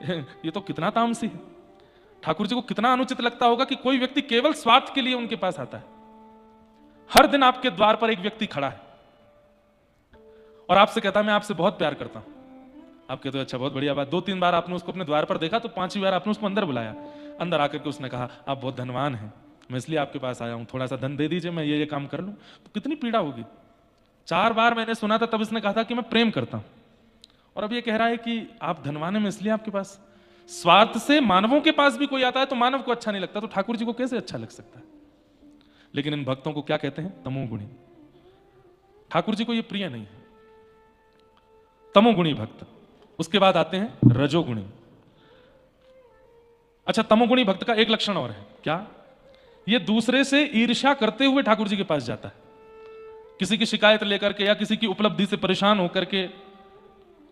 ये तो कितना तामसी है। ठाकुर जी को कितना अनुचित लगता होगा कि कोई व्यक्ति केवल स्वार्थ के लिए उनके पास आता है। हर दिन आपके द्वार पर एक व्यक्ति खड़ा है और आपसे कहता है मैं आपसे बहुत प्यार करता हूं। आप कहते हो अच्छा बहुत बढ़िया बात। 2-3 बार आपने उसको अपने द्वार पर देखा, तो 5वीं बार आपने उसको अंदर बुलाया। अंदर आकर के उसने कहा आप बहुत धनवान हैं, मैं इसलिए आपके पास आया हूं, थोड़ा सा धन दे दीजिए, मैं ये काम कर लूं। तो कितनी पीड़ा होगी। 4 बार मैंने सुना था, तब इसने कहा था कि मैं प्रेम करता हूं, और अब ये कह रहा है कि आप धनवान हैं, मैं इसलिए आपके पास। स्वार्थ से मानवों के पास भी कोई आता है तो मानव को अच्छा नहीं लगता, तो ठाकुर जी को कैसे अच्छा लग सकता है। लेकिन इन भक्तों को क्या कहते हैं? तमोगुणी। ठाकुर जी को ये प्रिय नहीं है, तमोगुणी भक्त। उसके बाद आते हैं रजोगुणी। अच्छा, तमोगुणी भक्त का एक लक्षण और है, क्या? ये दूसरे से ईर्ष्या करते हुए ठाकुर जी के पास जाता है। किसी की शिकायत लेकर के या किसी की उपलब्धि से परेशान होकर के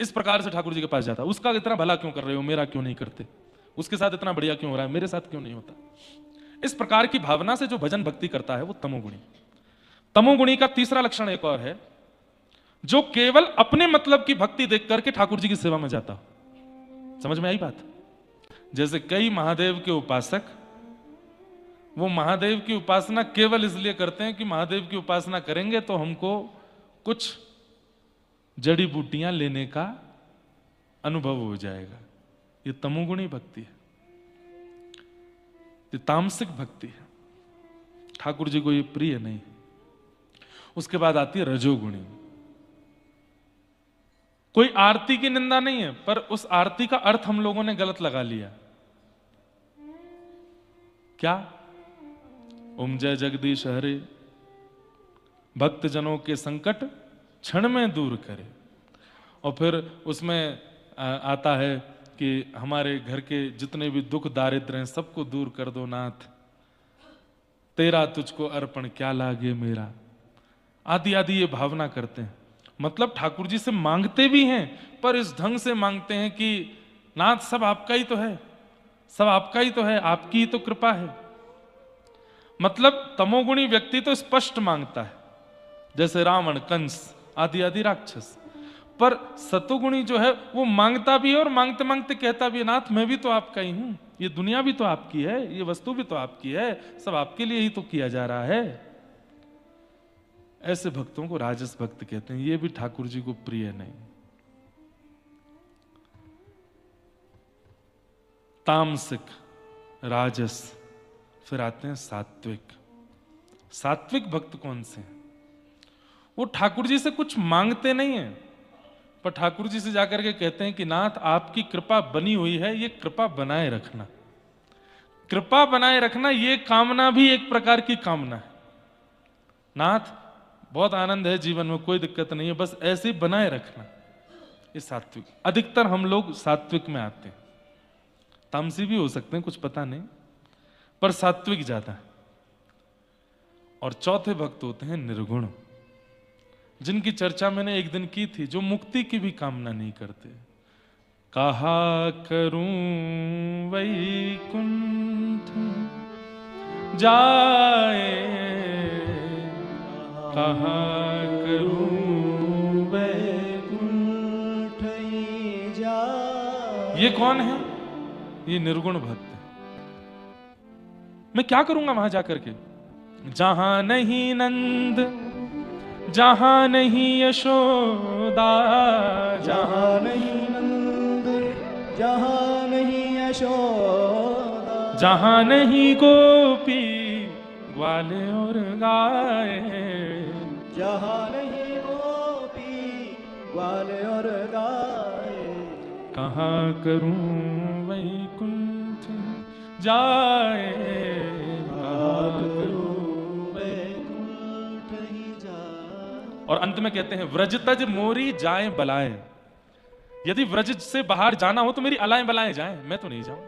इस प्रकार से ठाकुर जी के पास जाता है। उसका इतना भला क्यों कर रहे हो, मेरा क्यों नहीं करते? उसके साथ इतना बढ़िया क्यों हो रहा है, मेरे साथ क्यों नहीं होता? इस प्रकार की भावना से जो भजन भक्ति करता है वो तमोगुणी। तमोगुणी का तीसरा लक्षण एक और है, जो केवल अपने मतलब की भक्ति देख करके ठाकुर जी की सेवा में जाता। समझ में आई बात? जैसे कई महादेव के उपासक, वो महादेव की उपासना केवल इसलिए करते हैं कि महादेव की उपासना करेंगे तो हमको कुछ जड़ी बूटियां लेने का अनुभव हो जाएगा। ये तमोगुणी भक्ति है, ये तामसिक भक्ति है। ठाकुर जी को ये प्रिय नहीं। उसके बाद आती है रजोगुणी। कोई आरती की निंदा नहीं है, पर उस आरती का अर्थ हम लोगों ने गलत लगा लिया। क्या? ओम जय जगदीश हरे, भक्त जनों के संकट क्षण में दूर करे। और फिर उसमें आता है कि हमारे घर के जितने भी दुख दारिद्र हैं सबको दूर कर दो नाथ, तेरा तुझको अर्पण क्या लागे मेरा, आदि आदि ये भावना करते हैं। मतलब ठाकुर जी से मांगते भी हैं, पर इस ढंग से मांगते हैं कि नाथ सब आपका ही तो है, सब आपका ही तो है, आपकी ही तो कृपा है। मतलब तमोगुणी व्यक्ति तो स्पष्ट मांगता है, जैसे रावण, कंस आदि आदि राक्षस। पर सतोगुणी जो है वो मांगता भी है और मांगते मांगते कहता भी है नाथ मैं भी तो आपका ही हूं, ये दुनिया भी तो आपकी है, ये वस्तु भी तो आपकी है, सब आपके लिए ही तो किया जा रहा है। ऐसे भक्तों को राजस भक्त कहते हैं। ये भी ठाकुर जी को प्रिय नहीं। तामसिक, राजस, फिर आते हैं सात्विक। सात्विक भक्त कौन से हैं? वो ठाकुर जी से कुछ मांगते नहीं है, पर ठाकुर जी से जाकर के कहते हैं कि नाथ आपकी कृपा बनी हुई है, ये कृपा बनाए रखना। कृपा बनाए रखना ये कामना भी एक प्रकार की कामना है। नाथ बहुत आनंद है जीवन में, कोई दिक्कत नहीं है, बस ऐसे ही बनाए रखना। ये सात्विक। अधिकतर हम लोग सात्विक में आते हैं, तामसी भी हो सकते हैं, कुछ पता नहीं, पर सात्विक ज्यादा है। और चौथे भक्त होते हैं निर्गुण, जिनकी चर्चा मैंने एक दिन की थी, जो मुक्ति की भी कामना नहीं करते। कहा करूं वैकुंठ जाए, कहा करूं वैकुंठ जाए। ये कौन है? ये निर्गुण भक्त है। मैं क्या करूंगा वहां जाकर के? जहां नहीं नंद, जहां नहीं यशोदा, जहां नहीं नंद, जहां नहीं यशोदा, जहां नहीं गोपी ग्वाले और गाय, जहां नहीं गोपी ग्वाले और गाय। कहाँ करूं वैकुंठ जाए, कहाँ करूं वैकुंठ ही जाए। और अंत में कहते हैं व्रज तज मोरी जाए बलाए। यदि व्रज से बाहर जाना हो तो मेरी अलाएं बलाएं जाएं, मैं तो नहीं जाऊं।